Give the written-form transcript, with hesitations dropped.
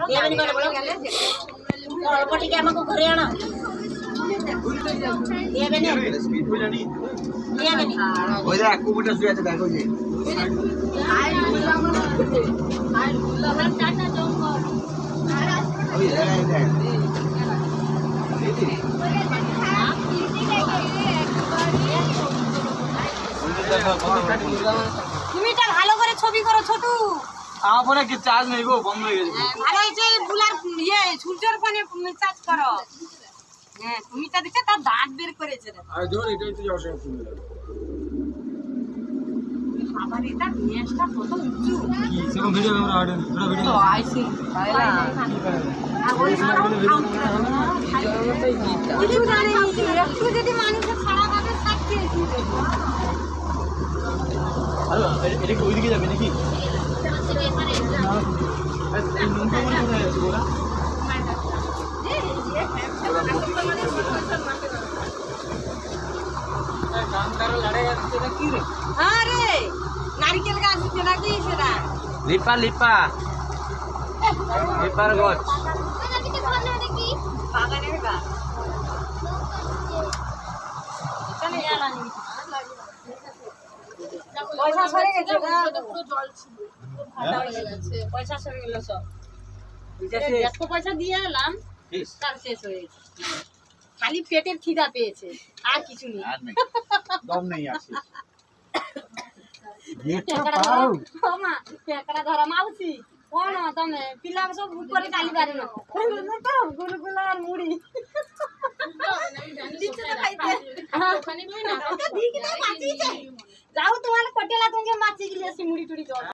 দিয়াবেনি করে বলো অল্প টিকে আমাকে ঘরে আনো দিয়াবেনি দিয়াবেনি ওই যে কুকুরটা শুয়ে আছে দেখো যে ওই এই দেখ তুমি এটা ভালো করে ছবি করো ছোটু আমার ফোনে কি চার্জ নেই গো বন্ধ হয়ে গেছে ভালো হয়েছে বুলার ইয়ে সূর্যের ফোনে চার্জ করো হ্যাঁ তুমি তা দেখে তার দাঁত বের করেছে আর ধর এটা একটু যাওয়া শুনবে আবার এটা নেশটা কত উঁচু কি সেরকম ভিডিও আমরা আড়ে পুরো ভিডিও তো আইসি পাইলা কিছু জানি না একটু যদি মানুষের খারাপ ভাবে থাকতে হ্যালো এটা কি ওইদিকে যাবে নাকি এই নৌকা মানে কোথায় আছে বলা আরে নারকেল গাছ দিতে নাকি সেটা লিপা লিপা লিপার গাছ বাগানের গাছ পয়সা সরে গেছে পয়সা সরে গেল সব এত পয়সা দিয়ে এলাম তার শেষ হয়ে গেছে খালি পেটের খিদা পেয়েছে আর কিছু নেই দম নেই আছে পেঁকড়া ধরা মাউসি কোন তুমি পিলা সব উপরে চালি পারে না গুলগুলা আর মুড়ি যাও তোমার কটেলা তোমাকে মাছি গিয়ে মুড়ি টুড়ি